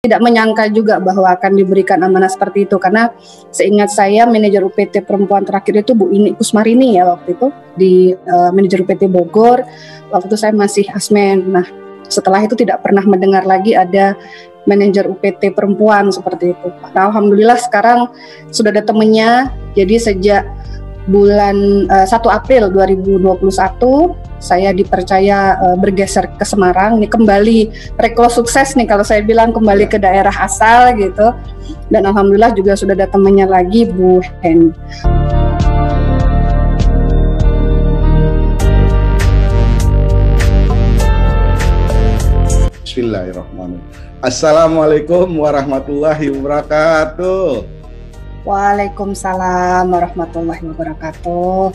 tidak menyangka juga bahwa akan diberikan amanah seperti itu, karena seingat saya manajer UPT perempuan terakhir itu Bu Ini Kusmarini ya waktu itu di manajer UPT Bogor, waktu itu saya masih asmen. Nah setelah itu tidak pernah mendengar lagi ada manajer UPT perempuan seperti itu. Nah, alhamdulillah sekarang sudah ada temennya, jadi sejak bulan 1 April 2021 saya dipercaya bergeser ke Semarang. Ini kembali reklo sukses nih kalau saya bilang, kembali ke daerah asal gitu. Dan alhamdulillah juga sudah ada temannya lagi, Bu Hen. Bismillahirrahmanirrahim. Assalamualaikum warahmatullahi wabarakatuh. Waalaikumsalam warahmatullahi wabarakatuh.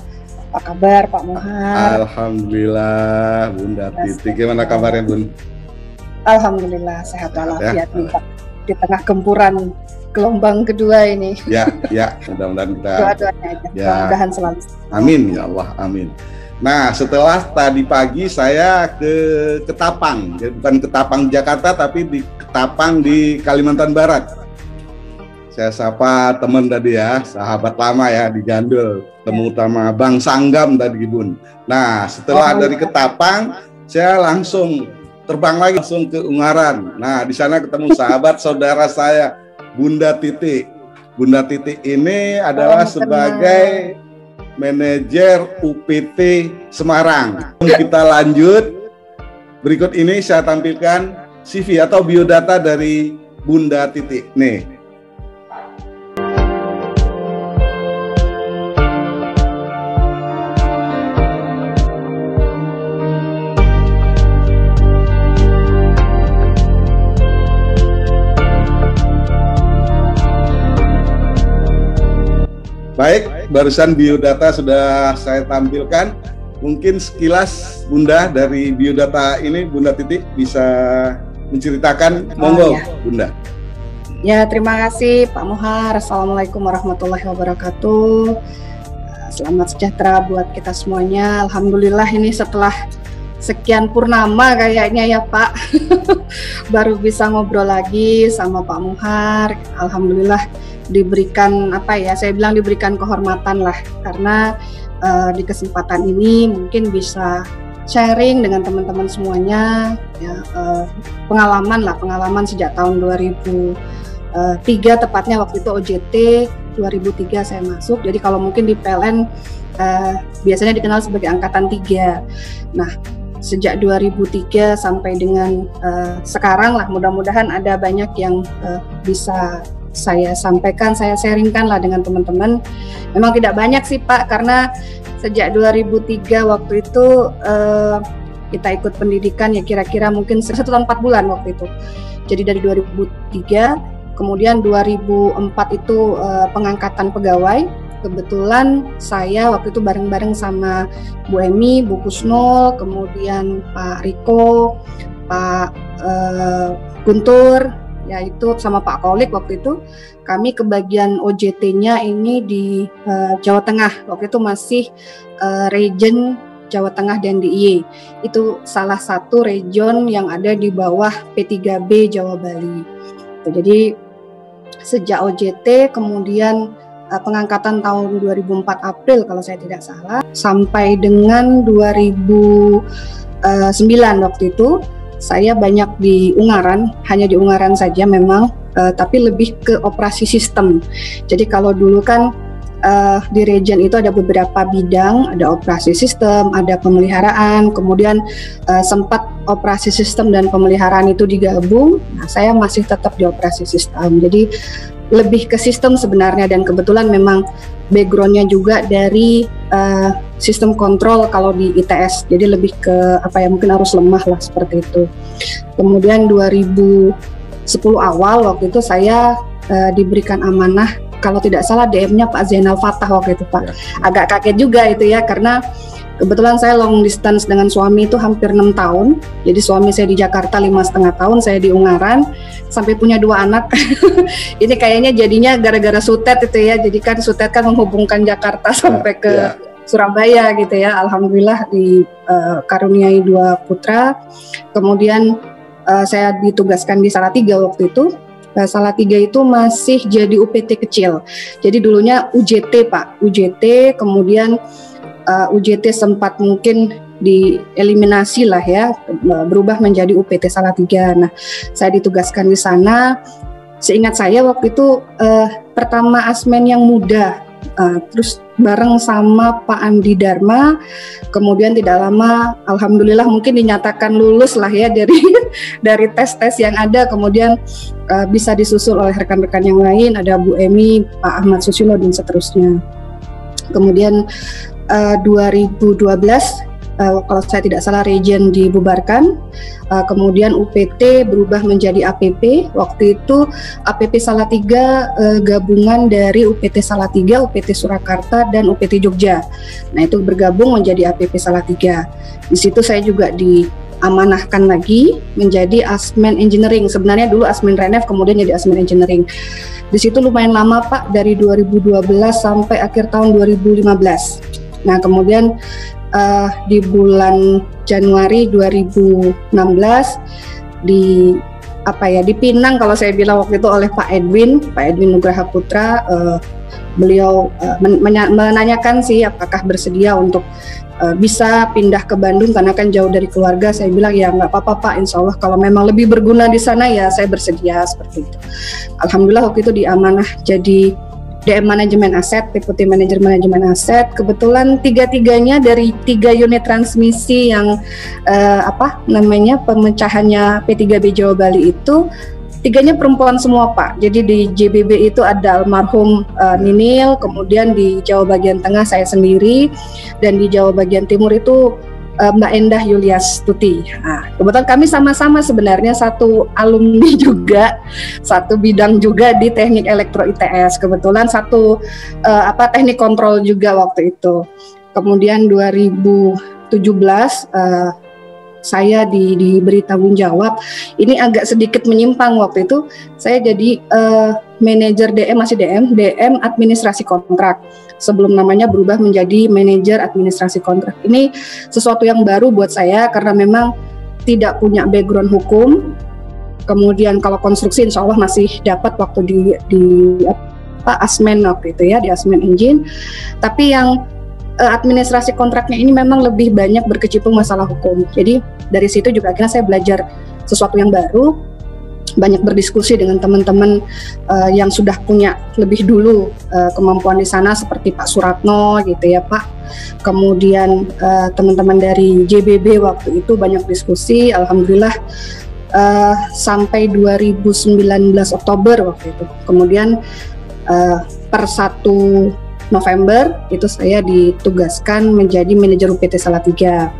Apa kabar Pak Muhar? Alhamdulillah, Bunda Titi. Gimana kabarnya, Bun? Alhamdulillah sehat walafiat nih Pak. Di tengah gempuran gelombang kedua ini. Ya, mudah-mudahan kita doa-doanya aja. Ya. Mudah-mudahan selalu. Amin ya Allah, amin. Nah, setelah tadi pagi saya ke Ketapang, jadi bukan Ketapang Jakarta tapi di Ketapang di Kalimantan Barat. Saya sapa teman tadi ya, sahabat lama ya di Gandul, temu utama Bang Sanggam tadi, Bun. Nah, setelah dari Ketapang, saya langsung terbang lagi langsung ke Ungaran. Nah, di sana ketemu sahabat saudara saya, Bunda Titi. Bunda Titi ini adalah sebagai manajer UPT Semarang. Kita lanjut. Berikut ini saya tampilkan CV atau biodata dari Bunda Titi. Nih. Baik, barusan biodata sudah saya tampilkan. Mungkin sekilas Bunda dari biodata ini, Bunda Titi bisa menceritakan, monggo ya. Bunda. Ya, terima kasih Pak Muhar. Assalamualaikum warahmatullahi wabarakatuh. Selamat sejahtera buat kita semuanya. Alhamdulillah ini setelah sekian purnama kayaknya ya Pak, baru bisa ngobrol lagi sama Pak Muhar. Alhamdulillah diberikan saya bilang diberikan kehormatan lah, karena di kesempatan ini mungkin bisa sharing dengan teman-teman semuanya ya, pengalaman sejak tahun 2003 tepatnya, waktu itu OJT 2003 saya masuk. Jadi kalau mungkin di PLN biasanya dikenal sebagai angkatan 3. Nah, sejak 2003 sampai dengan sekarang lah, mudah-mudahan ada banyak yang bisa saya sampaikan, saya sharingkan lah dengan teman-teman. Memang tidak banyak sih Pak, karena sejak 2003 waktu itu kita ikut pendidikan ya kira-kira mungkin 1 tahun 4 bulan waktu itu. Jadi dari 2003, kemudian 2004 itu pengangkatan pegawai. Kebetulan saya waktu itu bareng-bareng sama Bu Emi, Bu Kusnul, kemudian Pak Riko, Pak Guntur, yaitu sama Pak Kolik. Waktu itu kami ke bagian OJT-nya ini di Jawa Tengah. Waktu itu masih region Jawa Tengah dan DIY. Itu salah satu region yang ada di bawah P3B Jawa Bali. Jadi sejak OJT, kemudian pengangkatan tahun 2004 April kalau saya tidak salah, sampai dengan 2009 waktu itu saya banyak di Ungaran, hanya di Ungaran saja memang, tapi lebih ke operasi sistem. Jadi kalau dulu kan di region itu ada beberapa bidang, ada operasi sistem, ada pemeliharaan, kemudian sempat operasi sistem dan pemeliharaan itu digabung. Nah, saya masih tetap di operasi sistem. Jadi lebih ke sistem sebenarnya, dan kebetulan memang backgroundnya juga dari sistem kontrol kalau di ITS, jadi lebih ke mungkin arus lemah lah seperti itu. Kemudian 2010 awal waktu itu saya diberikan amanah, kalau tidak salah DM-nya Pak Zainal Fatah waktu itu Pak. Ya. Agak kaget juga itu ya, karena kebetulan saya long distance dengan suami itu hampir 6 tahun. Jadi suami saya di Jakarta 5,5 tahun, saya di Ungaran, sampai punya 2 anak. Ini kayaknya jadinya gara-gara sutet itu ya. Jadi kan sutet kan menghubungkan Jakarta sampai ke Surabaya gitu ya. Alhamdulillah dikaruniai 2 putra. Kemudian saya ditugaskan di Salatiga waktu itu. Salatiga itu masih jadi UPT kecil. Jadi dulunya UJT Pak, UJT, kemudian UJT sempat mungkin dieliminasi lah ya, berubah menjadi UPT Salatiga. Nah, saya ditugaskan di sana. Seingat saya waktu itu pertama asmen yang muda, terus bareng sama Pak Andi Dharma, kemudian tidak lama alhamdulillah mungkin dinyatakan lulus lah ya dari tes-tes yang ada, kemudian bisa disusul oleh rekan-rekan yang lain, ada Bu Emi, Pak Ahmad Susilo dan seterusnya. Kemudian 2012 kalau saya tidak salah region dibubarkan, kemudian UPT berubah menjadi APP. Waktu itu APP Salatiga gabungan dari UPT Salatiga, UPT Surakarta, dan UPT Jogja. Nah, itu bergabung menjadi APP Salatiga. Di situ saya juga diamanahkan lagi menjadi Asmen Engineering. Sebenarnya dulu Asmen Renef, kemudian jadi Asmen Engineering. Di situ lumayan lama Pak, dari 2012 sampai akhir tahun 2015. Nah, kemudian di bulan Januari 2016 dipinang kalau saya bilang waktu itu oleh Pak Edwin Nugraha Putra. Beliau menanyakan sih apakah bersedia untuk bisa pindah ke Bandung karena kan jauh dari keluarga. Saya bilang ya nggak apa-apa Pak, insya Allah kalau memang lebih berguna di sana ya saya bersedia, seperti itu. Alhamdulillah waktu itu diamanah jadi DM Manajemen Aset, Deputi Manajer Manajemen Aset. Kebetulan tiga-tiganya dari 3 unit transmisi yang pemecahannya P3B Jawa Bali itu, 3-nya perempuan semua Pak. Jadi di JBB itu ada almarhum Ninil, kemudian di Jawa bagian tengah saya sendiri, dan di Jawa bagian timur itu Mbak Endah Yuliastuti. Nah, kebetulan kami sama-sama sebenarnya satu alumni juga, satu bidang juga di Teknik Elektro ITS. Kebetulan satu teknik kontrol juga waktu itu. Kemudian 2017 saya diberi tanggung jawab. Ini agak sedikit menyimpang waktu itu. Saya jadi manajer DM, masih DM administrasi kontrak. Sebelum namanya berubah menjadi manajer administrasi kontrak. Ini sesuatu yang baru buat saya karena memang tidak punya background hukum. Kemudian kalau konstruksi insya Allah masih dapat waktu di Asmen waktu itu ya, di Asmen Engine. Tapi yang administrasi kontraknya ini memang lebih banyak berkecimpung masalah hukum. Jadi dari situ juga akhirnya saya belajar sesuatu yang baru, banyak berdiskusi dengan teman-teman yang sudah punya lebih dulu kemampuan di sana seperti Pak Suratno gitu ya Pak. Kemudian teman-teman dari JBB waktu itu banyak diskusi. Alhamdulillah sampai 2019 Oktober waktu itu. Kemudian per 1 November itu saya ditugaskan menjadi manajer UPT Salatiga.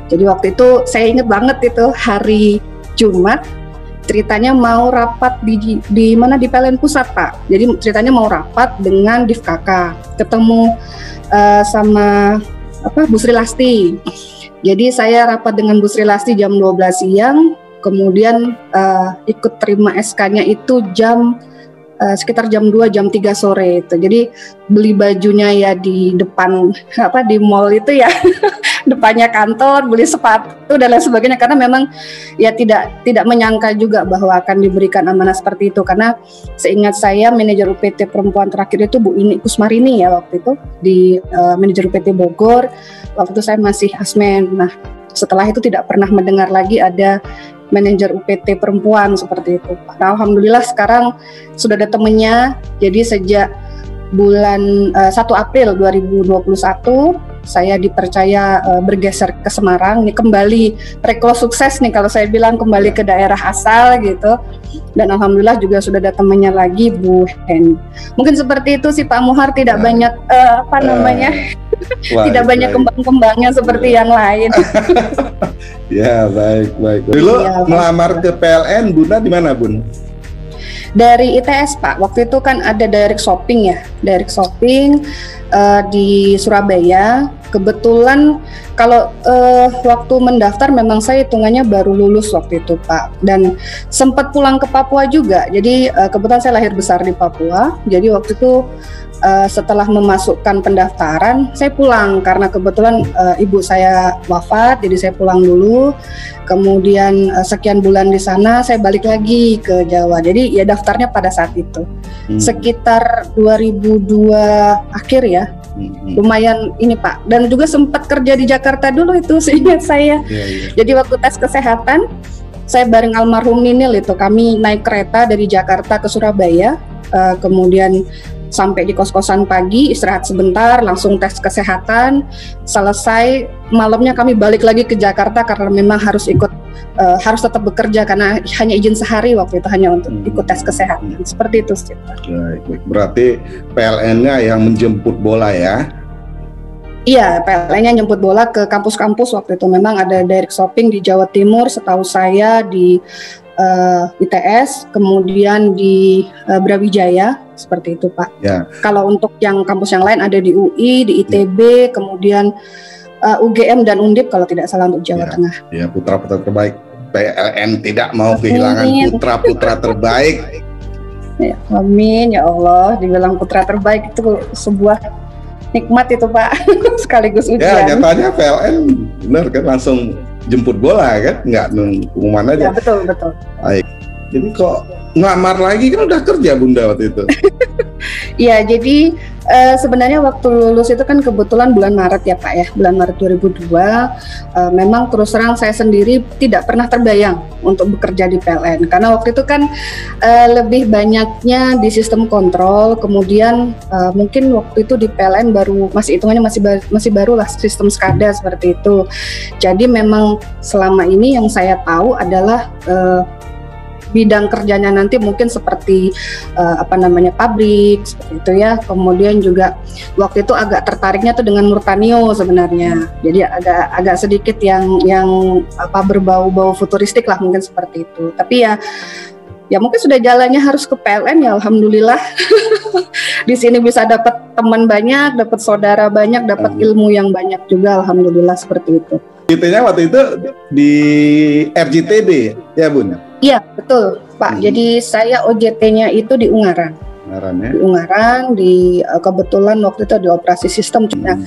Jadi waktu itu saya ingat banget itu hari Jumat, ceritanya mau rapat di PLN Pusat Pak. Jadi ceritanya mau rapat dengan Div KK, ketemu sama Bu Sri Lasti. Jadi saya rapat dengan Bu Sri Lasti jam 12 siang, kemudian ikut terima SK-nya itu sekitar jam 2, jam 3 sore itu. Jadi beli bajunya ya di depan di mall itu ya, depannya kantor, beli sepatu dan lain sebagainya, karena memang ya tidak menyangka juga bahwa akan diberikan amanah seperti itu. Karena seingat saya manajer UPT perempuan terakhir itu Bu Ini Kusmarini ya waktu itu di manajer UPT Bogor. Waktu itu saya masih Asmen. Nah, setelah itu tidak pernah mendengar lagi ada manajer UPT perempuan seperti itu. Nah, alhamdulillah sekarang sudah ada temennya. Jadi sejak bulan 1 April 2021 saya dipercaya bergeser ke Semarang. Ini kembali reklo sukses nih kalau saya bilang, kembali ke daerah asal gitu. Dan alhamdulillah juga sudah ada temannya lagi, Bu Hen. Mungkin seperti itu sih Pak Muhar, tidak banyak tidak banyak kembang-kembangnya seperti yang lain. Ya, baik. Dulu ya, melamar ke PLN Bunda di mana, Bun? Dari ITS Pak. Waktu itu kan ada direct shopping ya, direct shopping di Surabaya. Kebetulan kalau waktu mendaftar memang saya hitungannya baru lulus waktu itu Pak, dan sempat pulang ke Papua juga. Jadi kebetulan saya lahir besar di Papua. Jadi waktu itu setelah memasukkan pendaftaran saya pulang karena kebetulan ibu saya wafat, jadi saya pulang dulu. Kemudian sekian bulan di sana saya balik lagi ke Jawa. Jadi ya daftarnya pada saat itu sekitar 2002 akhir ya. Lumayan ini Pak, dan juga sempat kerja di Jakarta dulu itu seingat saya. Jadi waktu tes kesehatan saya bareng almarhum Ninil itu, kami naik kereta dari Jakarta ke Surabaya, kemudian sampai di kos-kosan pagi, istirahat sebentar, langsung tes kesehatan, selesai malamnya kami balik lagi ke Jakarta karena memang harus harus tetap bekerja karena hanya izin sehari waktu itu, hanya untuk ikut tes kesehatan. Seperti itu sih. Baik. Berarti PLN-nya yang menjemput bola ya? Iya, PLN-nya jemput bola ke kampus-kampus waktu itu. Memang ada direct shopping di Jawa Timur, setahu saya di ITS, kemudian di Brawijaya, seperti itu Pak. Ya. Kalau untuk yang kampus yang lain ada di UI, di ITB, kemudian UGM dan Undip kalau tidak salah untuk Jawa Tengah. Ya, putra-putra terbaik. PLN tidak mau kehilangan putra-putra terbaik. Ya, amin ya Allah, dibilang putra terbaik itu sebuah nikmat itu Pak, sekaligus ujian. Ya, nyatanya PLN benar kan langsung jemput bola kan, nggak pengumuman aja. Ya, betul. Baik. Jadi kok ngelamar lagi kan udah kerja Bunda waktu itu? Iya, jadi sebenarnya waktu lulus itu kan kebetulan bulan Maret ya Pak ya, bulan Maret 2002. Memang terus terang saya sendiri tidak pernah terbayang untuk bekerja di PLN, karena waktu itu kan lebih banyaknya di sistem kontrol, kemudian mungkin waktu itu di PLN hitungannya masih baru lah sistem SCADA seperti itu. Jadi memang selama ini yang saya tahu adalah bidang kerjanya nanti mungkin seperti pabrik seperti itu ya. Kemudian juga waktu itu agak tertariknya tuh dengan Murtanio sebenarnya. Jadi agak sedikit yang berbau-bau futuristik lah mungkin seperti itu. Tapi ya mungkin sudah jalannya harus ke PLN ya, alhamdulillah. Di sini bisa dapat teman banyak, dapat saudara banyak, dapat ilmu yang banyak juga, alhamdulillah seperti itu. RJT-nya waktu itu di RJTB ya Bun? Iya betul Pak. Jadi saya OJT-nya itu di Ungaran. Ya? Di Ungaran, kebetulan waktu itu di operasi sistem. Nah,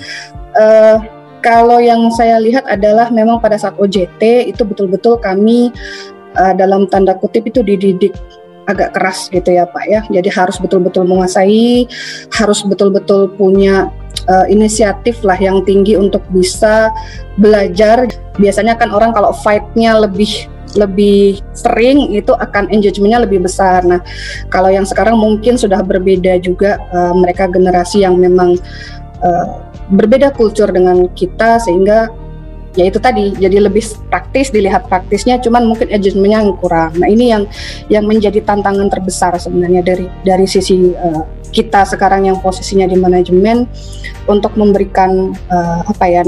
kalau yang saya lihat adalah memang pada saat OJT itu betul-betul kami dalam tanda kutip itu dididik agak keras gitu ya Pak ya. Jadi harus betul-betul menguasai, harus betul-betul punya inisiatif lah yang tinggi untuk bisa belajar. Biasanya kan orang kalau fight-nya lebih sering itu akan engagement-nya lebih besar. Nah, kalau yang sekarang mungkin sudah berbeda juga, mereka generasi yang memang berbeda kultur dengan kita, sehingga ya itu tadi jadi lebih praktis, dilihat praktisnya, cuman mungkin engagement-nya yang kurang. Nah, ini yang menjadi tantangan terbesar sebenarnya dari sisi kita sekarang yang posisinya di manajemen, untuk memberikan supaya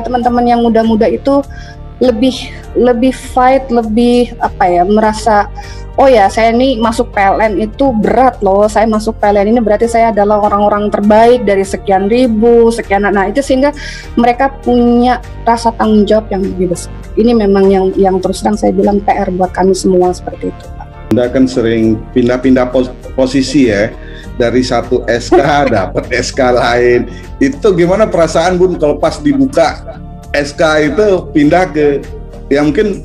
teman-teman yang muda-muda itu lebih fight, lebih merasa oh ya saya ini masuk PLN itu berat loh, saya masuk PLN ini berarti saya adalah orang-orang terbaik dari sekian ribu, sekian. Nah itu sehingga mereka punya rasa tanggung jawab yang lebih besar. Ini memang yang terus terang saya bilang PR buat kami semua seperti itu Pak. Anda kan sering pindah-pindah posisi ya, dari satu SK dapat SK lain. Itu gimana perasaan Bun kalau pas dibuka SK itu pindah ke yang mungkin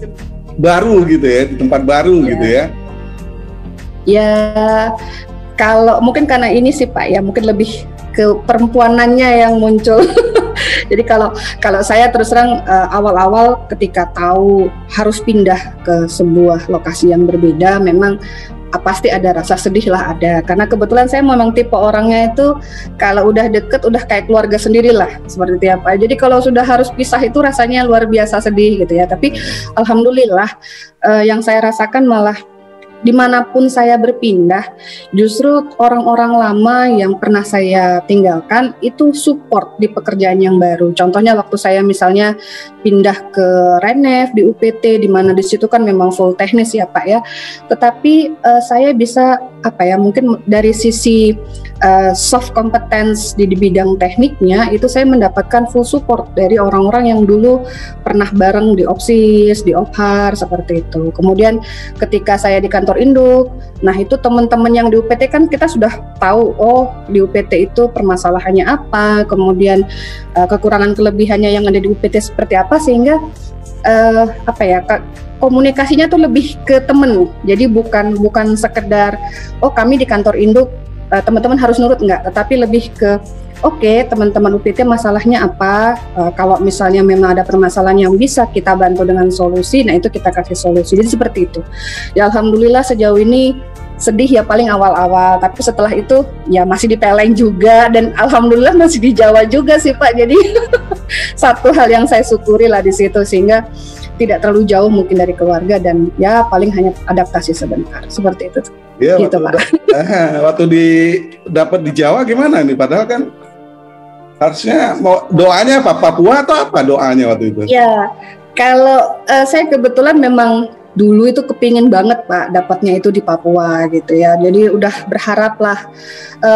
baru gitu ya, di tempat baru gitu ya? Ya, kalau mungkin karena ini sih Pak ya, mungkin lebih ke perempuanannya yang muncul. Jadi kalau saya terus terang awal-awal ketika tahu harus pindah ke sebuah lokasi yang berbeda, memang pasti ada rasa sedih lah, ada, karena kebetulan saya memang tipe orangnya itu kalau udah deket udah kayak keluarga sendiri lah seperti apa. Jadi kalau sudah harus pisah itu rasanya luar biasa sedih gitu ya. Tapi alhamdulillah yang saya rasakan malah dimanapun saya berpindah, justru orang-orang lama yang pernah saya tinggalkan itu support di pekerjaan yang baru. Contohnya waktu saya misalnya pindah ke Renef di UPT, di mana di situ kan memang full teknis ya Pak ya. Tetapi saya bisa mungkin dari sisi soft competence di bidang tekniknya itu saya mendapatkan full support dari orang-orang yang dulu pernah bareng di OPSIS, di OPHAR seperti itu. Kemudian ketika saya di kantor induk, nah itu teman-teman yang di UPT kan kita sudah tahu, oh di UPT itu permasalahannya apa, kemudian kekurangan kelebihannya yang ada di UPT seperti apa, sehingga komunikasinya tuh lebih ke temen. Jadi bukan sekedar oh kami di kantor induk teman-teman harus nurut, enggak, tetapi lebih ke oke, teman-teman UPT masalahnya apa, kalau misalnya memang ada permasalahan yang bisa kita bantu dengan solusi, nah itu kita kasih solusi. Jadi seperti itu. Ya alhamdulillah sejauh ini sedih ya paling awal-awal, tapi setelah itu ya masih dipeleng juga, dan alhamdulillah masih dijawab juga sih Pak. Jadi satu hal yang saya syukuri lah di situ, sehingga tidak terlalu jauh mungkin dari keluarga, dan ya paling hanya adaptasi sebentar seperti itu. Ya, gitu Pak. Waktu dapat di Jawa gimana nih? Padahal kan harusnya mau doanya apa, Papua atau apa doanya waktu itu? Ya, kalau saya kebetulan memang dulu itu kepingin banget Pak dapatnya itu di Papua gitu ya. Jadi udah berharap lah.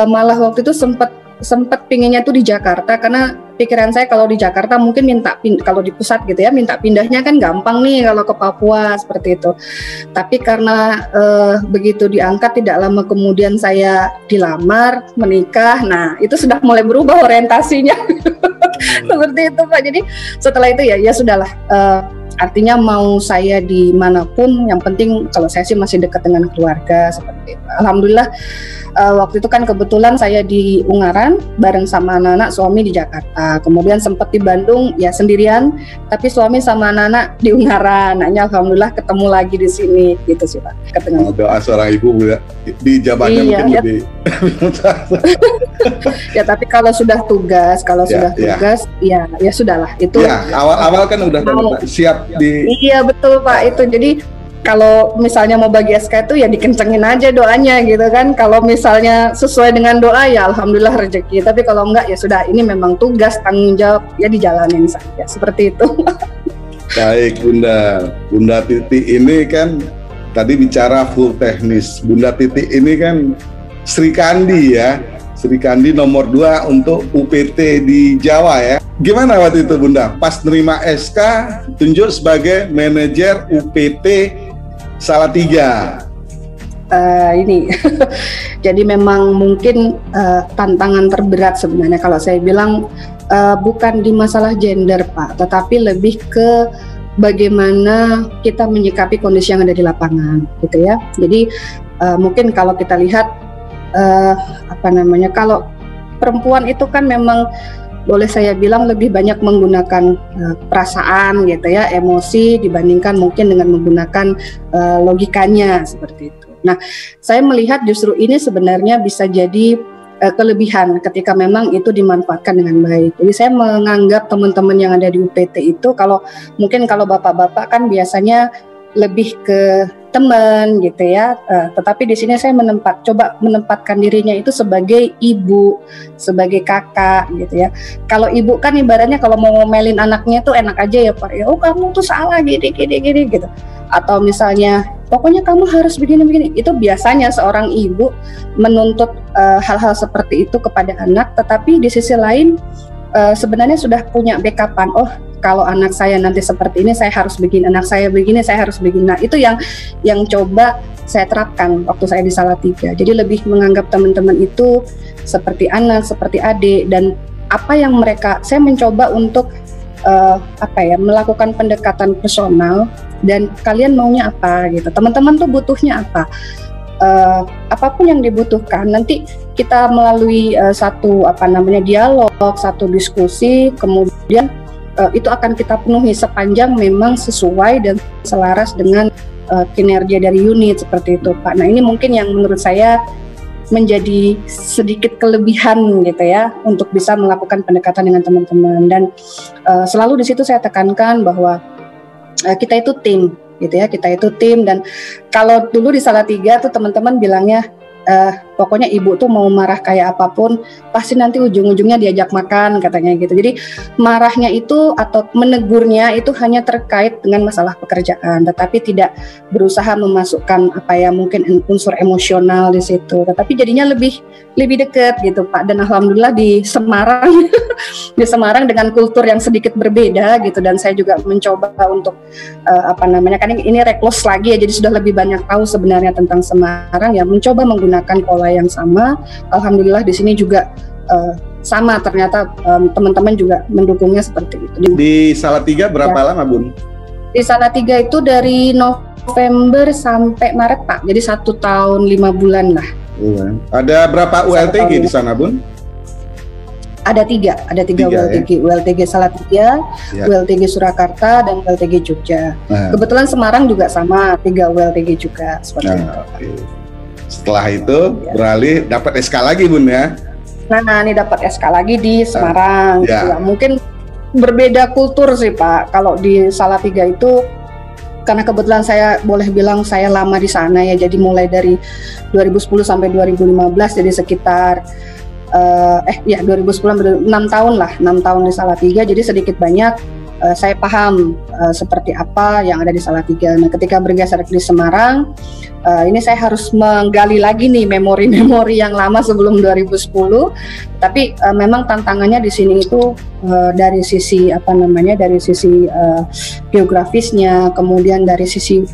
Malah waktu itu sempat pinginnya tuh di Jakarta, karena pikiran saya kalau di Jakarta mungkin kalau di pusat gitu ya, minta pindahnya kan gampang nih kalau ke Papua seperti itu. Tapi karena begitu diangkat tidak lama kemudian saya dilamar, menikah, nah itu sudah mulai berubah orientasinya. Seperti itu Pak. Jadi setelah itu ya sudahlah. Artinya mau saya dimanapun, yang penting kalau saya sih masih dekat dengan keluarga seperti itu. Alhamdulillah waktu itu kan kebetulan saya di Ungaran bareng sama anak-anak, suami di Jakarta. Kemudian sempat di Bandung ya sendirian, tapi suami sama anak-anak di Ungaran. Nah, alhamdulillah ketemu lagi di sini gitu sih Pak. Doa seorang ibu di jabatnya mungkin lebih. Ya tapi kalau sudah tugas, ya sudahlah itu. Ya awal-awal kan udah siap di. Iya betul Pak, itu jadi kalau misalnya mau bagi SK itu ya dikencengin aja doanya gitu kan. Kalau misalnya sesuai dengan doa ya alhamdulillah rezeki. Tapi kalau enggak ya sudah, ini memang tugas, tanggung jawab, ya dijalanin saja seperti itu. Baik Bunda Titi ini kan tadi bicara full teknis. Bunda Titi ini kan Sri Kandi ya. Sri Kandi nomor 2 untuk UPT di Jawa ya. Gimana waktu itu Bunda? Pas nerima SK tunjuk sebagai manajer UPT Salatiga. Ini jadi memang mungkin tantangan terberat sebenarnya kalau saya bilang bukan di masalah gender Pak, tetapi lebih ke bagaimana kita menyikapi kondisi yang ada di lapangan gitu ya. Jadi mungkin kalau kita lihat kalau perempuan itu kan memang boleh saya bilang lebih banyak menggunakan perasaan gitu ya, emosi dibandingkan mungkin dengan menggunakan logikanya seperti itu. Nah, saya melihat justru ini sebenarnya bisa jadi kelebihan ketika memang itu dimanfaatkan dengan baik. Jadi saya menganggap teman-teman yang ada di UPT itu kalau bapak-bapak kan biasanya lebih ke teman gitu ya, tetapi di sini saya coba menempatkan dirinya itu sebagai ibu, sebagai kakak gitu ya. Kalau ibu kan ibaratnya kalau mau ngomelin anaknya tuh enak aja ya Pak, ya oh kamu tuh salah gini gitu, atau misalnya pokoknya kamu harus begini, itu biasanya seorang ibu menuntut hal-hal seperti itu kepada anak, tetapi di sisi lain sebenarnya sudah punya backupan, oh kalau anak saya nanti seperti ini saya harus begini, anak saya begini saya harus begini. Nah itu yang coba saya terapkan waktu saya di Salatiga. Jadi lebih menganggap teman-teman itu seperti anak, seperti adik, dan apa yang saya mencoba untuk melakukan pendekatan personal, dan kalian maunya apa gitu, teman-teman tuh butuhnya apa. Apapun yang dibutuhkan nanti kita melalui satu dialog, satu diskusi, kemudian itu akan kita penuhi sepanjang memang sesuai dan selaras dengan kinerja dari unit seperti itu Pak. Nah ini mungkin yang menurut saya menjadi sedikit kelebihan gitu ya untuk bisa melakukan pendekatan dengan teman-teman, dan selalu di situ saya tekankan bahwa kita itu tim gitu ya, kita itu tim. Dan kalau dulu di Salatiga tuh teman-teman bilangnya pokoknya ibu tuh mau marah kayak apapun pasti nanti ujung-ujungnya diajak makan katanya gitu. Jadi marahnya itu atau menegurnya itu hanya terkait dengan masalah pekerjaan, tetapi tidak berusaha memasukkan mungkin unsur emosional di situ. Tetapi jadinya lebih dekat gitu Pak. Dan alhamdulillah di Semarang di Semarang dengan kultur yang sedikit berbeda gitu, dan saya juga mencoba untuk kan ini reklos lagi ya, jadi sudah lebih banyak tahu sebenarnya tentang Semarang ya, mencoba menggunakan pola yang sama. Alhamdulillah di sini juga sama, ternyata teman-teman juga mendukungnya seperti itu. Di Salatiga berapa lama Bun? Di Salatiga itu dari November sampai Maret Pak, jadi 1 tahun 5 bulan lah. Ada berapa ULTG di sana Bun? Ada tiga ULTG, ya? ULTG Salatiga, ULTG Surakarta, dan ULTG Jogja. Kebetulan Semarang juga sama, 3 ULTG juga seperti itu. Okay. Setelah itu beralih dapat SK lagi Bun ya? Nah ini dapat SK lagi di Semarang. Gitu ya. Mungkin berbeda kultur sih Pak. Kalau di Salatiga itu karena kebetulan saya boleh bilang saya lama di sana ya, jadi mulai dari 2010 sampai 2015, jadi sekitar 2010 6 tahun lah, 6 tahun di Salatiga, jadi sedikit banyak saya paham seperti apa yang ada di Salatiga. Nah ketika bergeser di Semarang, ini saya harus menggali lagi nih memori-memori yang lama sebelum 2010. Tapi memang tantangannya di sini itu dari sisi dari sisi geografisnya, kemudian dari sisi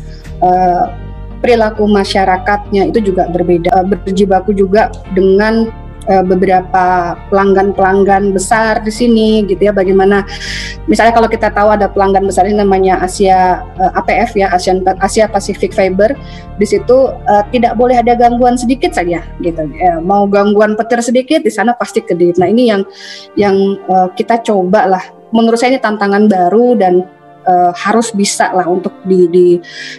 perilaku masyarakatnya itu juga berbeda. Berjibaku juga dengan beberapa pelanggan besar di sini gitu ya. Bagaimana misalnya kalau kita tahu ada pelanggan besar ini namanya APF ya, Asia Pacific Fiber. Di situ tidak boleh ada gangguan sedikit saja gitu. Mau gangguan petir sedikit di sana pasti kedip. Nah ini yang kita coba lah. Menurut saya ini tantangan baru dan harus bisa lah untuk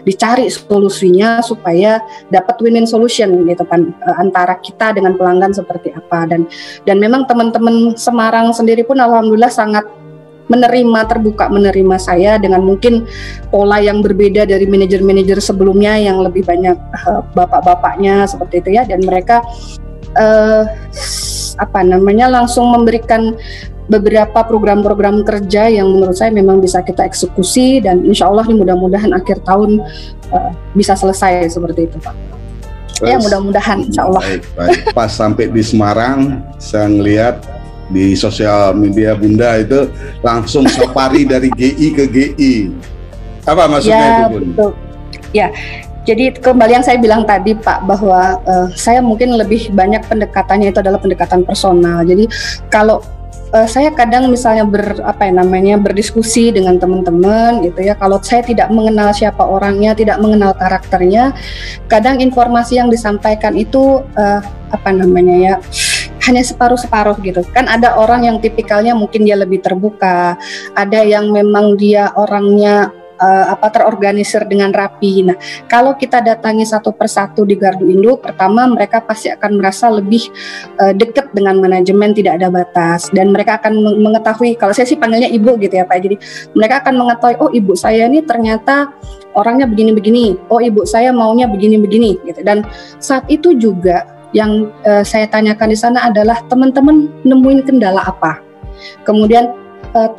dicari solusinya supaya dapat win-win solution gitu kan, antara kita dengan pelanggan seperti apa. Dan memang teman-teman Semarang sendiri pun alhamdulillah sangat terbuka menerima saya dengan mungkin pola yang berbeda dari manajer-manajer sebelumnya yang lebih banyak bapak-bapaknya seperti itu ya, dan mereka langsung memberikan beberapa program-program kerja yang menurut saya memang bisa kita eksekusi, dan insya Allah ini mudah-mudahan akhir tahun bisa selesai seperti itu Pak. Ya mudah-mudahan insya Allah. Baik. Pas sampai di Semarang, saya ngelihat di sosial media Bunda itu langsung safari dari GI ke GI. Apa maksudnya itu Bun? Betul. Ya. Jadi kembali yang saya bilang tadi Pak, bahwa saya mungkin lebih banyak pendekatannya itu adalah pendekatan personal. Jadi kalau saya kadang misalnya berdiskusi dengan teman-teman gitu ya, kalau saya tidak mengenal siapa orangnya, tidak mengenal karakternya, kadang informasi yang disampaikan itu hanya separuh-separuh gitu kan. Ada orang yang tipikalnya mungkin dia lebih terbuka, ada yang memang dia orangnya terorganisir dengan rapi. Nah, kalau kita datangi satu persatu di Gardu Induk, pertama mereka pasti akan merasa lebih dekat dengan manajemen, tidak ada batas, dan mereka akan mengetahui, kalau saya sih panggilnya ibu gitu ya Pak. Jadi mereka akan mengetahui, oh ibu saya ini ternyata orangnya begini-begini, oh ibu saya maunya begini-begini gitu. Dan saat itu juga yang saya tanyakan di sana adalah teman-teman nemuin kendala apa, kemudian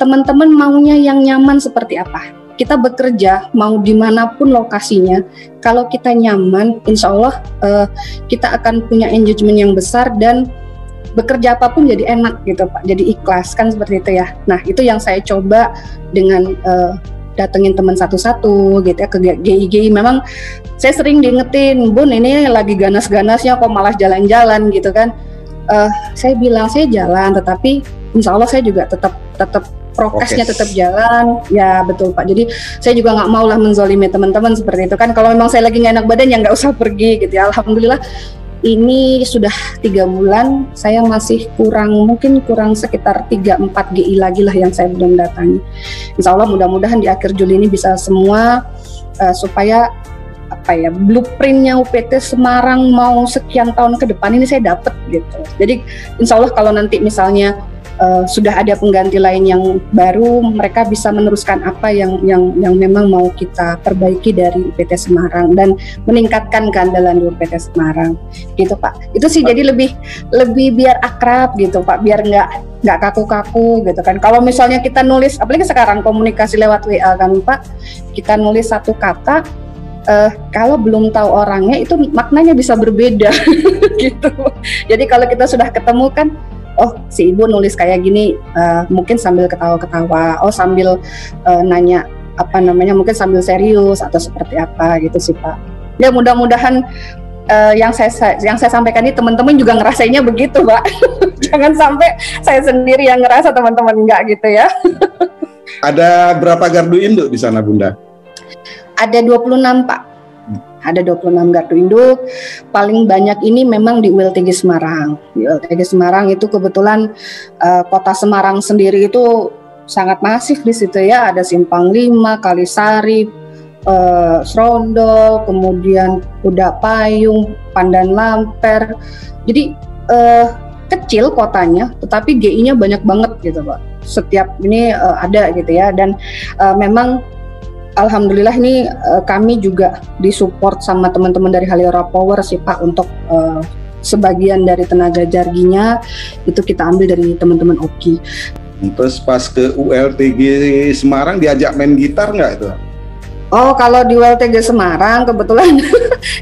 teman-teman maunya yang nyaman seperti apa. Kita bekerja mau dimanapun lokasinya, kalau kita nyaman, insya Allah kita akan punya engagement yang besar dan bekerja apapun jadi enak gitu Pak, jadi ikhlas kan seperti itu ya. Nah itu yang saya coba dengan datengin teman satu-satu gitu ya ke GI. Memang saya sering diingetin, Bun ini lagi ganas-ganasnya kok malah jalan-jalan gitu kan. Saya bilang saya jalan, tetapi insya Allah saya juga tetap prokesnya tetap jalan, ya betul Pak. Jadi saya juga nggak mau lah menzolimi teman-teman seperti itu kan. Kalau memang saya lagi nggak enak badan ya nggak usah pergi gitu ya. Alhamdulillah ini sudah 3 bulan, saya masih mungkin kurang sekitar 3-4 GI lagi lah yang saya belum datangi. Insya Allah mudah-mudahan di akhir Juli ini bisa semua supaya blueprintnya UPT Semarang mau sekian tahun ke depan ini saya dapat gitu. Jadi insya Allah kalau nanti misalnya sudah ada pengganti lain yang baru, mereka bisa meneruskan apa yang memang mau kita perbaiki dari UPT Semarang dan meningkatkan keandalan di UPT Semarang, gitu Pak. Itu sih jadi lebih biar akrab gitu Pak, biar nggak kaku-kaku gitu kan. Kalau misalnya kita nulis, apalagi sekarang komunikasi lewat WA kan Pak, kita nulis satu kata, kalau belum tahu orangnya itu maknanya bisa berbeda gitu. Jadi kalau kita sudah ketemu kan, oh si ibu nulis kayak gini, mungkin sambil ketawa-ketawa, oh sambil nanya apa namanya, mungkin sambil serius atau seperti apa gitu sih Pak. Ya mudah-mudahan yang saya sampaikan ini teman-teman juga ngerasainnya begitu Pak. Jangan sampai saya sendiri yang ngerasa, teman-teman enggak gitu ya. Ada berapa gardu induk di sana Bunda? Ada 26 Pak. Ada 26 gardu induk. Paling banyak ini memang di ULTG Semarang. Di ULTG Semarang itu kebetulan kota Semarang sendiri itu sangat masif di situ ya. Ada Simpang 5, Kalisari, Srondol, kemudian Kuda Payung, Pandan Lamper. Jadi kecil kotanya, tetapi GI-nya banyak banget gitu Pak. Setiap ini ada gitu ya. Dan memang alhamdulillah ini kami juga disupport sama teman-teman dari Haliora Power sih Pak, untuk sebagian dari tenaga jarginya itu kita ambil dari teman-teman Oki. Terus pas ke ULTG Semarang diajak main gitar nggak itu? Oh, kalau di ULTG Semarang kebetulan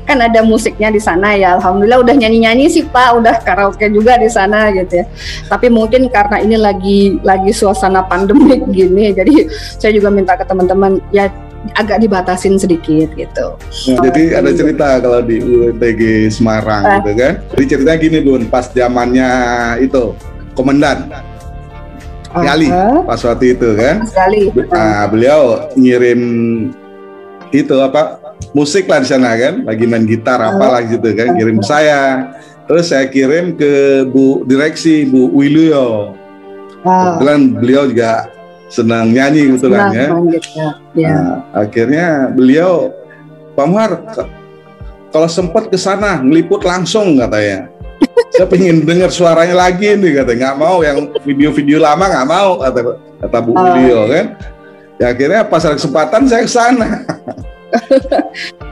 kan ada musiknya di sana ya. Alhamdulillah udah nyanyi-nyanyi sih Pak, udah karaoke juga di sana gitu ya. Tapi mungkin karena ini lagi suasana pandemik gini, jadi saya juga minta ke teman-teman ya agak dibatasin sedikit gitu. Nah, jadi ada cerita kalau di ULTG Semarang gitu kan. Jadi ceritanya gini Bun, pas zamannya itu Komandan Gali, pas waktu itu kan. Nah, beliau ngirim itu apa musik lah di sana kan, lagi main gitar apalah gitu kan, kirim saya, terus saya kirim ke Bu Direksi Bu Wilio. Kebetulan beliau juga senang nyanyi kebetulan ya. Nah, akhirnya beliau, Pak Muhar kalau sempat ke sana ngeliput langsung katanya. Saya pengen dengar suaranya lagi nih katanya, nggak mau yang video-video lama, nggak mau kata Bu Wilio kan. Ya akhirnya pas ada kesempatan saya ke sana.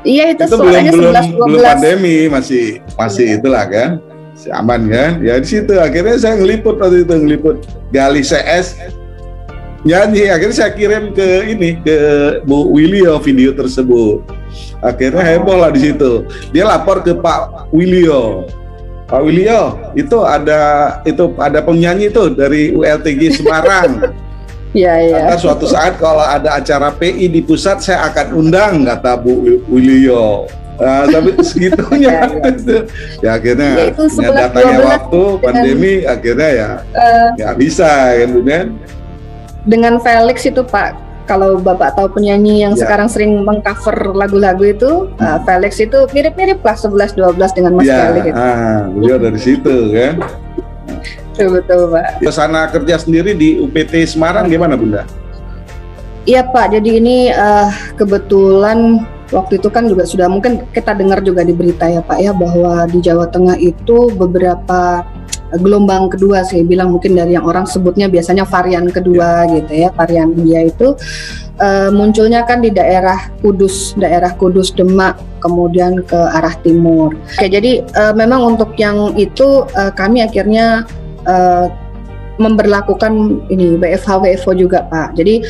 Iya itu belum pandemi, masih itulah kan, masih aman kan. Ya di situ akhirnya saya ngeliput waktu itu, ngeliput Gali CS nyanyi. Akhirnya saya kirim ke Bu Wilio video tersebut. Akhirnya heboh lah di situ. Dia lapor ke Pak Wilio. Pak Wilio, itu ada penyanyi tuh dari ULTG Semarang. Iya. Kata suatu saat kalau ada acara PI di pusat saya akan undang, kata Bu Wilio. Tapi segitunya ya akhirnya datangnya waktu pandemi akhirnya ya nggak bisa kan. Dengan Felix itu Pak, kalau Bapak tahu penyanyi yang sekarang sering mengcover lagu-lagu itu, Felix itu mirip-mirip lah 11-12 dengan Mas Felix itu. Beliau dari situ kan. Betul Pak. Suasana kerja sendiri di UPT Semarang gimana Bunda? Iya Pak, jadi ini kebetulan waktu itu kan juga sudah mungkin kita dengar juga di berita ya Pak ya, bahwa di Jawa Tengah itu beberapa gelombang kedua sih bilang, mungkin dari yang orang sebutnya biasanya varian kedua gitu ya, varian India itu munculnya kan di daerah Kudus, Demak, kemudian ke arah timur. Oke, jadi memang untuk yang itu kami akhirnya memberlakukan ini WFH-WFO juga Pak. Jadi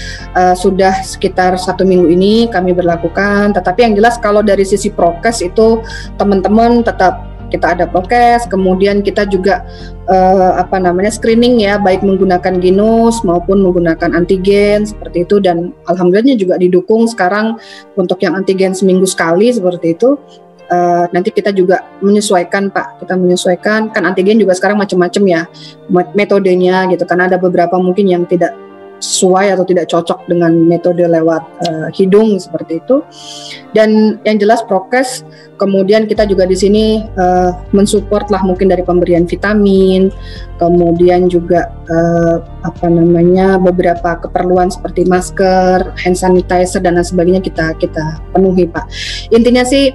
sudah sekitar 1 minggu ini kami berlakukan. Tetapi yang jelas kalau dari sisi prokes itu teman-teman tetap kita ada prokes. Kemudian kita juga screening ya, baik menggunakan Genus maupun menggunakan antigen seperti itu. Dan alhamdulillahnya juga didukung sekarang untuk yang antigen seminggu sekali seperti itu. Nanti kita juga menyesuaikan Pak, kita menyesuaikan, kan antigen juga sekarang macam-macam ya metodenya gitu, karena ada beberapa mungkin yang tidak sesuai atau tidak cocok dengan metode lewat hidung seperti itu. Dan yang jelas prokes, kemudian kita juga di sini mensupport lah mungkin dari pemberian vitamin, kemudian juga beberapa keperluan seperti masker, hand sanitizer dan lain sebagainya kita penuhi Pak. Intinya sih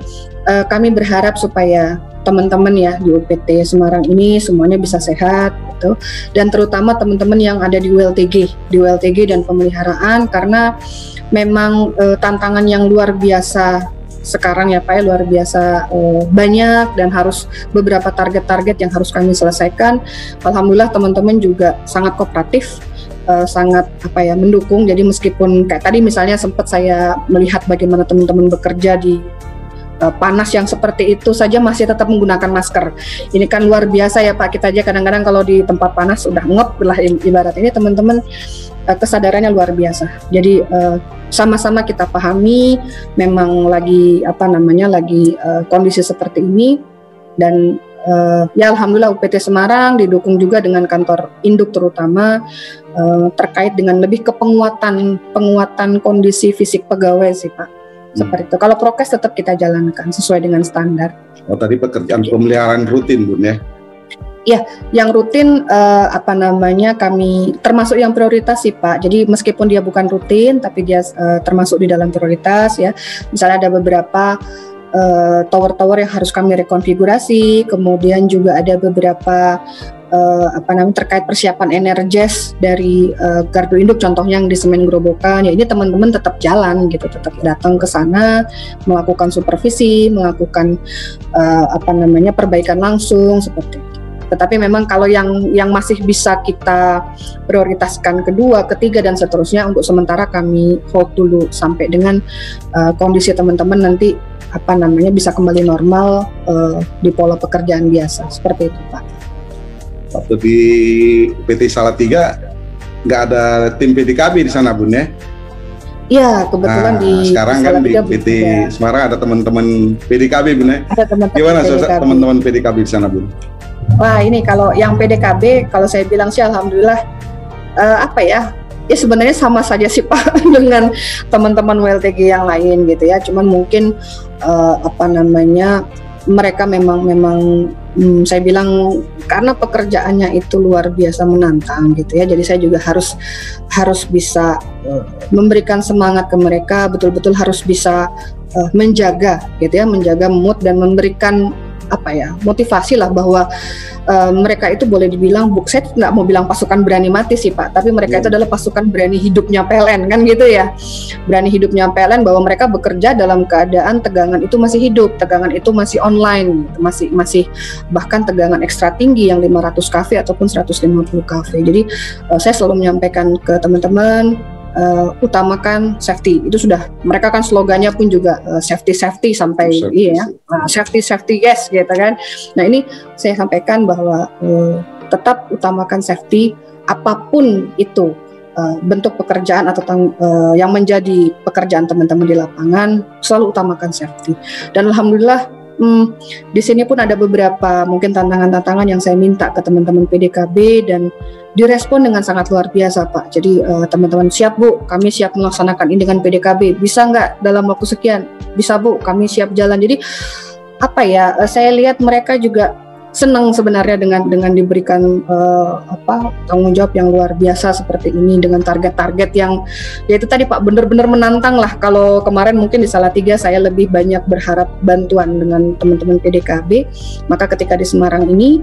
kami berharap supaya teman-teman ya di UPT Semarang ini semuanya bisa sehat gitu, dan terutama teman-teman yang ada di WLTG dan pemeliharaan, karena memang tantangan yang luar biasa sekarang ya Pak ya, luar biasa banyak, dan harus beberapa target-target yang harus kami selesaikan. Alhamdulillah teman-teman juga sangat kooperatif, sangat mendukung. Jadi meskipun kayak tadi misalnya sempat saya melihat bagaimana teman-teman bekerja di panas yang seperti itu saja masih tetap menggunakan masker. Ini kan luar biasa ya Pak, kita aja kadang-kadang kalau di tempat panas udah ngep lah ibarat. Ini teman-teman kesadarannya luar biasa. Jadi sama-sama kita pahami memang lagi kondisi seperti ini, dan ya alhamdulillah UPT Semarang didukung juga dengan kantor induk terutama terkait dengan lebih ke penguatan kondisi fisik pegawai sih Pak. Seperti itu. Kalau prokes tetap kita jalankan sesuai dengan standar. Oh, tadi pekerjaan pemeliharaan rutin Bun ya? Ya, yang rutin kami termasuk yang prioritas sih Pak. Jadi meskipun dia bukan rutin, tapi dia termasuk di dalam prioritas ya. Misalnya ada beberapa tower-tower yang harus kami rekonfigurasi, kemudian juga ada beberapa terkait persiapan energes dari gardu induk, contohnya yang di Semen Gerobokan ya, ini teman-teman tetap jalan gitu, tetap datang ke sana melakukan supervisi, melakukan perbaikan langsung seperti itu. Tetapi memang kalau yang masih bisa kita prioritaskan kedua, ketiga dan seterusnya, untuk sementara kami hold dulu sampai dengan kondisi teman-teman nanti bisa kembali normal di pola pekerjaan biasa seperti itu Pak. Waktu di PT Salatiga nggak ada tim PDKB di sana Bun ya? Iya, kebetulan di sekarang kan di PT Semarang ada teman-teman PDKB Bun ya? Ada teman-teman. Gimana teman-teman PDKB di sana Bun? Wah, ini kalau yang PDKB, kalau saya bilang sih alhamdulillah ya sebenarnya sama saja sih Pak dengan teman-teman WLTG yang lain gitu ya. Cuman mungkin mereka memang saya bilang karena pekerjaannya itu luar biasa menantang gitu ya. Jadi saya juga harus bisa memberikan semangat ke mereka, betul-betul harus bisa menjaga gitu ya, menjaga mood dan memberikan motivasi lah bahwa mereka itu boleh dibilang, saya nggak mau bilang pasukan berani mati sih Pak, tapi mereka itu adalah pasukan berani hidupnya PLN kan gitu ya, berani hidupnya PLN, bahwa mereka bekerja dalam keadaan tegangan itu masih hidup, tegangan itu masih online, masih bahkan tegangan ekstra tinggi yang 500 kV ataupun 150 kV. Jadi saya selalu menyampaikan ke teman-teman, utamakan safety. Itu sudah, mereka kan slogannya pun juga safety sampai safety yes gitu kan. Nah ini saya sampaikan bahwa tetap utamakan safety apapun itu bentuk pekerjaan atau yang menjadi pekerjaan teman-teman di lapangan, selalu utamakan safety. Dan alhamdulillah di sini pun ada beberapa mungkin tantangan-tantangan yang saya minta ke teman-teman PDKB dan direspon dengan sangat luar biasa Pak. Jadi teman-teman, siap Bu, kami siap melaksanakan ini dengan PDKB. Bisa nggak dalam waktu sekian? Bisa Bu, kami siap jalan. Jadi saya lihat mereka juga senang sebenarnya dengan diberikan tanggung jawab yang luar biasa seperti ini, dengan target-target yang ya itu tadi Pak, benar-benar menantang lah. Kalau kemarin mungkin di Salatiga saya lebih banyak berharap bantuan dengan teman-teman PDKB, maka ketika di Semarang ini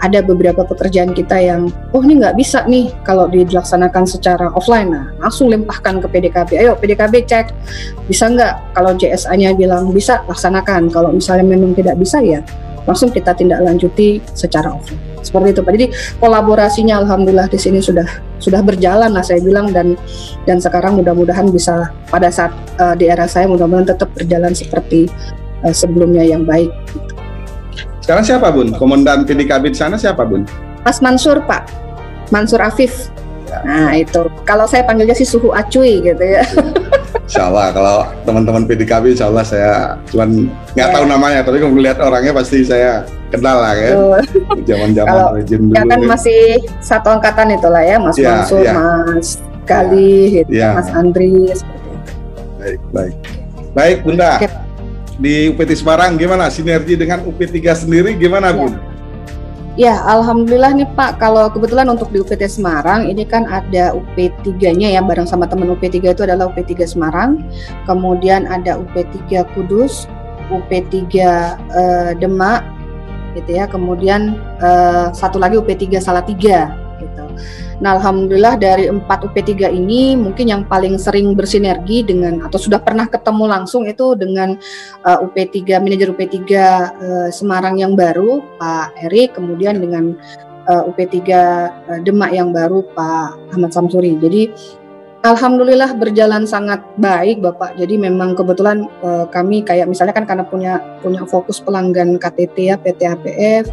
ada beberapa pekerjaan kita yang ini nggak bisa nih kalau dilaksanakan secara offline, nah langsung limpahkan ke PDKB, ayo PDKB cek bisa nggak, kalau JSA-nya bilang bisa, laksanakan, kalau misalnya memang tidak bisa ya langsung kita tindak lanjuti secara offline. Seperti itu Pak. Jadi kolaborasinya alhamdulillah di sini sudah berjalan lah saya bilang, dan sekarang mudah-mudahan bisa pada saat di era saya mudah-mudahan tetap berjalan seperti sebelumnya yang baik. Sekarang siapa Bun? Komandan PDKB di sana siapa Bun? Mas Mansur Pak, Mansur Afif. Nah itu, kalau saya panggilnya sih Suhu Acuy gitu ya. Insya Allah kalau teman-teman PDKB Insya Allah saya cuman nggak tahu namanya, tapi kalau melihat orangnya pasti saya kenal lah ya. Zaman-zaman legend dulu. Ya kan masih satu angkatan itulah ya, Mas Mansur, Mas Gali, Mas Andri seperti itu. Baik Bunda. Okay. Di UPT Semarang gimana sinergi dengan UP3 sendiri gimana Bun? Ya, alhamdulillah nih Pak, kalau kebetulan untuk di UPT Semarang ini kan ada UP3-nya ya, bareng sama teman UP3 itu adalah UP3 Semarang, kemudian ada UP3 Kudus, UP3 Demak gitu ya, kemudian satu lagi UP3 Salatiga gitu. Nah, alhamdulillah dari 4 UP3 ini mungkin yang paling sering bersinergi dengan atau sudah pernah ketemu langsung itu dengan UP3 manajer UP3 Semarang yang baru Pak Erik, kemudian dengan UP3 Demak yang baru Pak Ahmad Samsuri. Jadi alhamdulillah berjalan sangat baik Bapak. Jadi memang kebetulan kami kayak misalnya kan karena punya fokus pelanggan KTT ya, PT APF,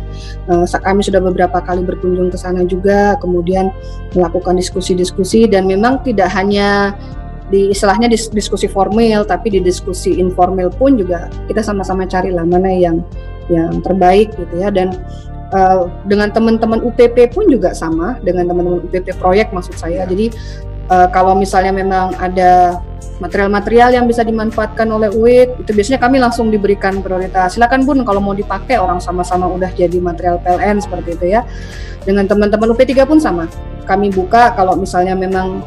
kami sudah beberapa kali berkunjung ke sana juga, kemudian melakukan diskusi-diskusi, dan memang tidak hanya istilahnya diskusi formal, tapi di diskusi informal pun juga kita sama-sama carilah mana yang terbaik gitu ya. Dan dengan teman-teman UPP pun juga sama, dengan teman-teman UPP proyek maksud saya. Jadi kalau misalnya memang ada material-material yang bisa dimanfaatkan oleh UIT, itu biasanya kami langsung diberikan prioritas. Silakan Bun, kalau mau dipakai, orang sama-sama udah jadi material PLN seperti itu ya. Dengan teman-teman UP3 pun sama. Kami buka kalau misalnya memang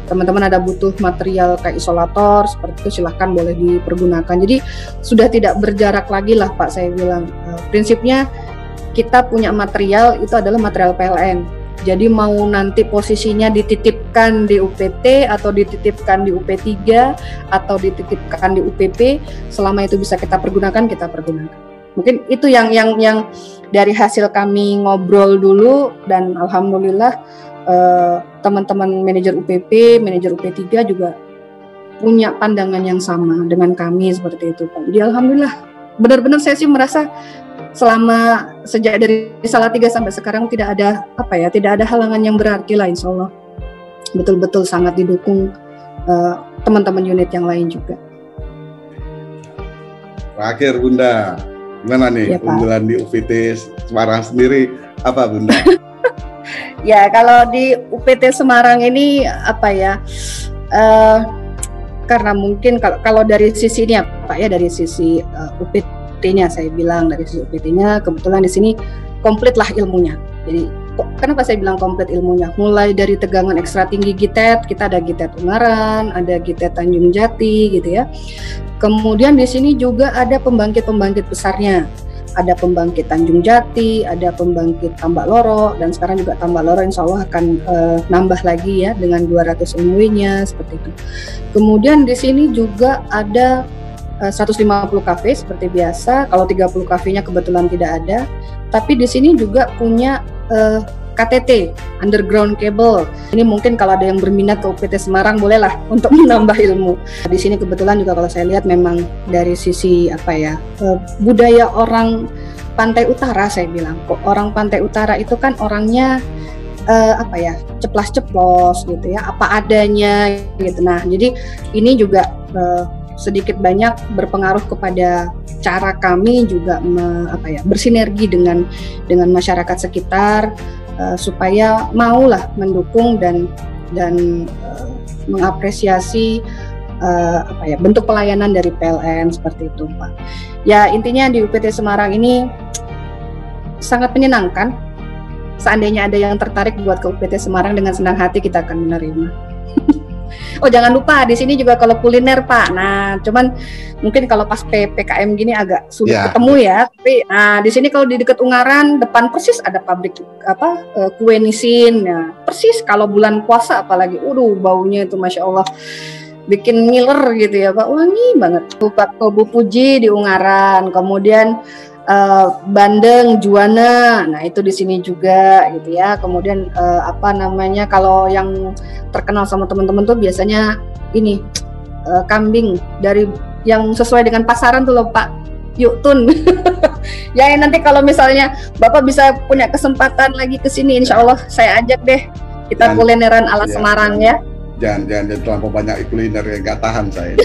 teman-teman ada butuh material kayak isolator seperti itu, silahkan boleh dipergunakan. Jadi sudah tidak berjarak lagi lah Pak, saya bilang. Prinsipnya kita punya material itu adalah material PLN. Jadi mau nanti posisinya dititipkan di UPT atau dititipkan di UP3 atau dititipkan di UPP, selama itu bisa kita pergunakan, kita pergunakan. Mungkin itu yang dari hasil kami ngobrol dulu, dan alhamdulillah teman-teman manajer UPP, manajer UP3 juga punya pandangan yang sama dengan kami seperti itu Pak. Jadi alhamdulillah benar-benar saya sih merasa selama sejak dari Salatiga sampai sekarang tidak ada halangan yang berarti lah, insya Allah betul-betul sangat didukung teman-teman unit yang lain juga. Terakhir Bunda, gimana nih ya, unggulan di UPT Semarang sendiri apa Bunda? Ya kalau di UPT Semarang ini karena mungkin kalau dari sisi ini Pak ya, dari sisi UPT-nya saya bilang, dari sisi UPT-nya kebetulan di sini komplit lah ilmunya. Jadi kenapa saya bilang komplit ilmunya? Mulai dari tegangan ekstra tinggi GITET, kita ada GITET Ungaran, ada GITET Tanjung Jati gitu ya. Kemudian di sini juga ada pembangkit-pembangkit besarnya. Ada pembangkit Tanjung Jati, ada pembangkit Tambak Loro, dan sekarang juga Tambak Loro insya Allah akan nambah lagi ya dengan 200 MW-nya seperti itu. Kemudian di sini juga ada 150 kafe seperti biasa. Kalau 30 kafenya kebetulan tidak ada, tapi di sini juga punya KTT, underground cable. Ini mungkin kalau ada yang berminat ke UPT Semarang bolehlah untuk menambah ilmu. Di sini kebetulan juga kalau saya lihat memang dari sisi budaya orang pantai utara, saya bilang kok orang pantai utara itu kan orangnya ceplas-ceplos gitu ya, apa adanya gitu. Nah, jadi ini juga sedikit banyak berpengaruh kepada cara kami juga bersinergi dengan masyarakat sekitar supaya maulah mendukung dan mengapresiasi bentuk pelayanan dari PLN seperti itu Pak. Ya intinya di UPT Semarang ini sangat menyenangkan. Seandainya ada yang tertarik buat ke UPT Semarang, dengan senang hati kita akan menerima. Oh jangan lupa di sini juga kalau kuliner Pak. Nah cuman mungkin kalau pas PPKM gini agak sulit ketemu ya. Tapi di sini kalau di dekat Ungaran depan persis ada pabrik kue Nisin. Nah, persis kalau bulan puasa apalagi, baunya itu masya Allah bikin ngiler gitu ya Pak, wangi banget. Kobu Puji di Ungaran, kemudian Bandeng Juwana, nah itu di sini juga gitu ya. Kemudian kalau yang terkenal sama teman-teman tuh biasanya ini kambing dari yang sesuai dengan pasaran tuh loh Pak, Yuk Tun. Ya nanti kalau misalnya Bapak bisa punya kesempatan lagi ke sini, insya Allah saya ajak deh kita kulineran ala Semarang ya. Jangan terlalu banyak kuliner yang nggak tahan saya.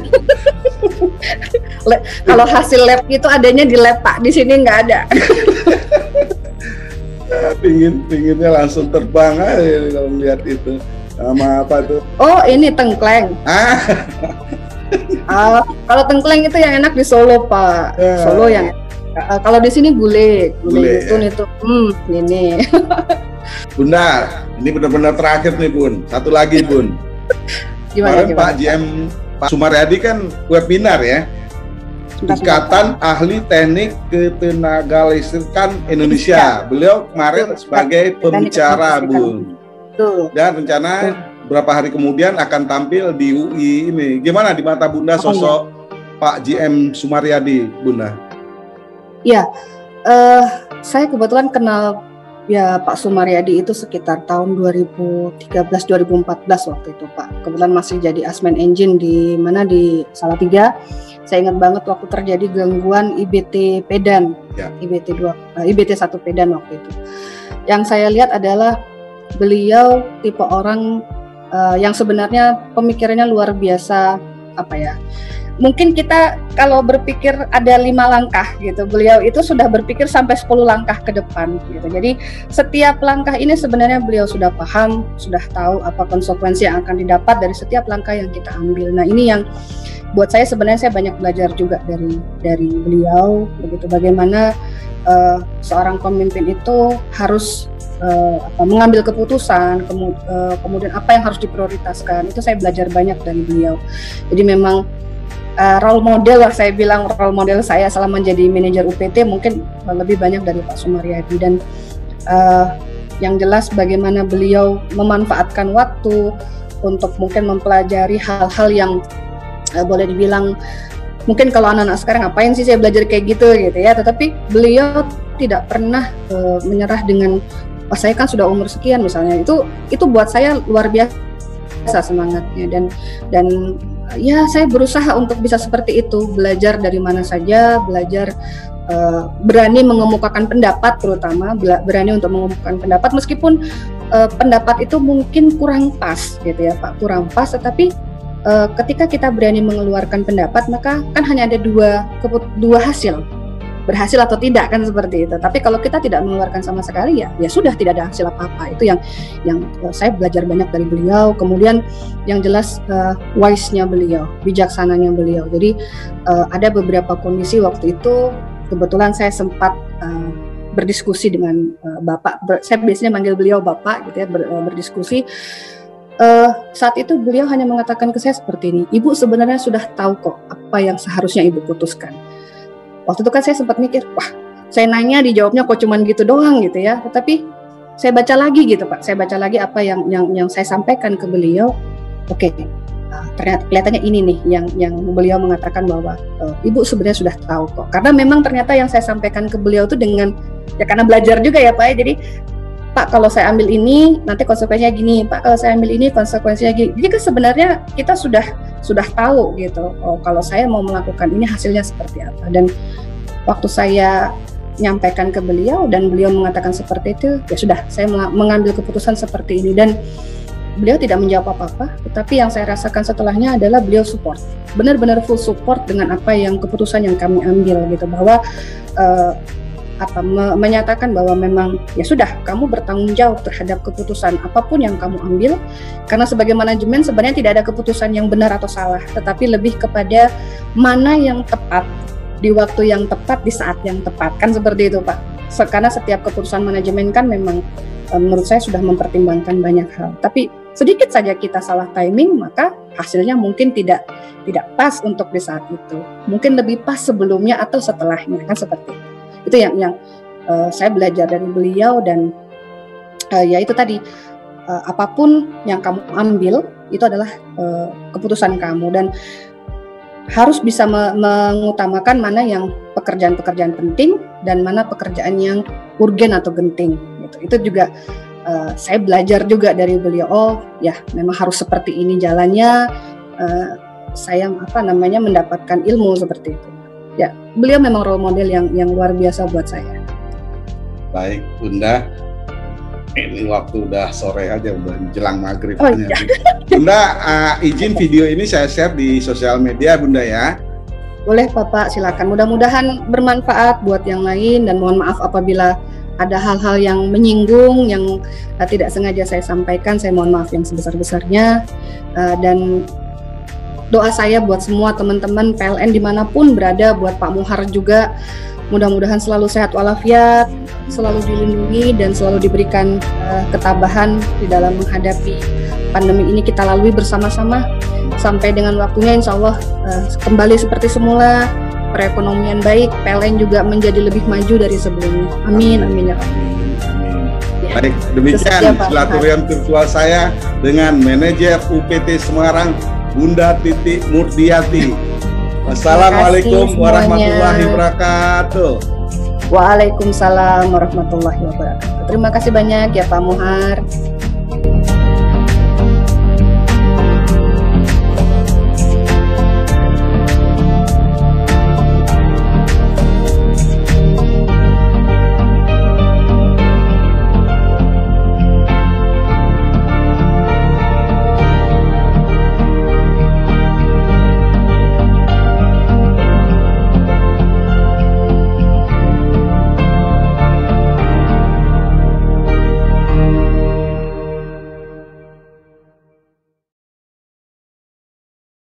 Kalau hasil lab itu adanya di lab Pak, di sini nggak ada. Pinginnya langsung terbang aja kalau melihat itu. Sama apa tuh? Oh ini tengkleng. Kalau tengkleng itu yang enak di Solo Pak. Solo yang kalau di sini gulai itu ini. Bunda, ini benar-benar terakhir nih Bun. Satu lagi Bun. Kemarin Pak GM Pak Sumaryadi kan webinar ya. Ikatan Ahli Teknik Ketenaga Listrikan Indonesia. Beliau kemarin sebagai pembicara, Bu. Dan rencana berapa hari kemudian akan tampil di UI ini. Gimana di mata Bunda sosok Pak JM Sumaryadi, Bunda? Ya, saya kebetulan kenal ya Pak Sumaryadi itu sekitar tahun 2013-2014 waktu itu, Pak. Kebetulan masih jadi Asmen Engine di mana di Salatiga. Saya ingat banget waktu terjadi gangguan IBT Pedan, IBT 1 Pedan waktu itu. Yang saya lihat adalah beliau tipe orang yang sebenarnya pemikirannya luar biasa, apa ya? Mungkin kita kalau berpikir ada 5 langkah gitu, beliau itu sudah berpikir sampai 10 langkah ke depan gitu. Jadi setiap langkah ini sebenarnya beliau sudah paham, sudah tahu apa konsekuensi yang akan didapat dari setiap langkah yang kita ambil. Nah, ini yang buat saya sebenarnya saya banyak belajar juga dari beliau, begitu bagaimana seorang pemimpin itu harus mengambil keputusan, kemudian apa yang harus diprioritaskan. Itu saya belajar banyak dari beliau. Jadi memang role model, saya bilang role model saya selama menjadi manajer UPT mungkin lebih banyak dari Pak Sumaryadi. Dan yang jelas bagaimana beliau memanfaatkan waktu untuk mungkin mempelajari hal-hal yang boleh dibilang mungkin kalau anak-anak sekarang ngapain sih saya belajar kayak gitu ya, tetapi beliau tidak pernah menyerah dengan saya kan sudah umur sekian misalnya. Itu buat saya luar biasa semangatnya, dan ya saya berusaha untuk bisa seperti itu, belajar dari mana saja, belajar berani mengemukakan pendapat, terutama berani untuk mengemukakan pendapat meskipun pendapat itu mungkin kurang pas gitu ya Pak, kurang pas, tetapi ketika kita berani mengeluarkan pendapat maka kan hanya ada dua hasil, berhasil atau tidak kan seperti itu. Tapi kalau kita tidak mengeluarkan sama sekali ya sudah tidak ada hasil apa-apa. Itu yang saya belajar banyak dari beliau. Kemudian yang jelas wise-nya beliau, bijaksananya beliau. Jadi ada beberapa kondisi waktu itu kebetulan saya sempat berdiskusi dengan Bapak. Saya biasanya manggil beliau Bapak gitu ya, berdiskusi. Saat itu beliau hanya mengatakan ke saya seperti ini, Ibu sebenarnya sudah tahu kok apa yang seharusnya Ibu putuskan. Waktu itu kan saya sempat mikir, wah saya nanya dijawabnya kok cuman gitu doang gitu ya. Tetapi saya baca lagi gitu Pak, saya baca lagi apa yang saya sampaikan ke beliau. Oke, ternyata kelihatannya ini nih yang beliau mengatakan bahwa Ibu sebenarnya sudah tahu kok. Karena memang ternyata yang saya sampaikan ke beliau itu dengan ya karena belajar juga ya Pak ya. Jadi Pak kalau saya ambil ini nanti konsekuensinya gini, Pak kalau saya ambil ini konsekuensinya gini. Jadi kan sebenarnya kita sudah tahu gitu. Oh kalau saya mau melakukan ini hasilnya seperti apa. Dan waktu saya nyampaikan ke beliau dan beliau mengatakan seperti itu, ya sudah saya mengambil keputusan seperti ini. Dan beliau tidak menjawab apa-apa, tetapi yang saya rasakan setelahnya adalah beliau support, benar-benar full support dengan apa yang keputusan yang kami ambil gitu, bahwa menyatakan bahwa memang ya sudah kamu bertanggung jawab terhadap keputusan apapun yang kamu ambil, karena sebagai manajemen sebenarnya tidak ada keputusan yang benar atau salah, tetapi lebih kepada mana yang tepat di waktu yang tepat di saat yang tepat, kan seperti itu Pak. Karena setiap keputusan manajemen kan memang menurut saya sudah mempertimbangkan banyak hal, tapi sedikit saja kita salah timing maka hasilnya mungkin tidak pas untuk di saat itu, mungkin lebih pas sebelumnya atau setelahnya, kan seperti itu. Itu yang saya belajar dari beliau. Dan ya itu tadi, apapun yang kamu ambil itu adalah keputusan kamu, dan harus bisa mengutamakan mana yang pekerjaan-pekerjaan penting dan mana pekerjaan yang urgen atau genting gitu. Itu juga saya belajar juga dari beliau. Oh ya memang harus seperti ini jalannya. Saya mendapatkan ilmu seperti itu. Ya, beliau memang role model yang luar biasa buat saya. Baik, Bunda. Ini waktu udah sore aja, udah jelang maghrib. Oh, iya. Bunda, izin video ini saya share di sosial media, Bunda ya. Boleh, Bapak, silakan. Mudah-mudahan bermanfaat buat yang lain, dan mohon maaf apabila ada hal-hal yang menyinggung, yang tidak sengaja saya sampaikan. Saya mohon maaf yang sebesar-besarnya. Dan doa saya buat semua teman-teman PLN dimanapun berada, buat Pak Muhar juga, mudah-mudahan selalu sehat walafiat, selalu dilindungi dan selalu diberikan ketabahan di dalam menghadapi pandemi ini. Kita lalui bersama-sama sampai dengan waktunya insya Allah kembali seperti semula, perekonomian baik, PLN juga menjadi lebih maju dari sebelumnya. Amin, amin ya Pak. Ya. Baik, demikian silaturahmi virtual saya dengan manajer UPT Semarang, Bunda Titi Murdiati. Wassalamualaikum warahmatullahi wabarakatuh. Waalaikumsalam warahmatullahi wabarakatuh. Terima kasih banyak ya Pak Muhar.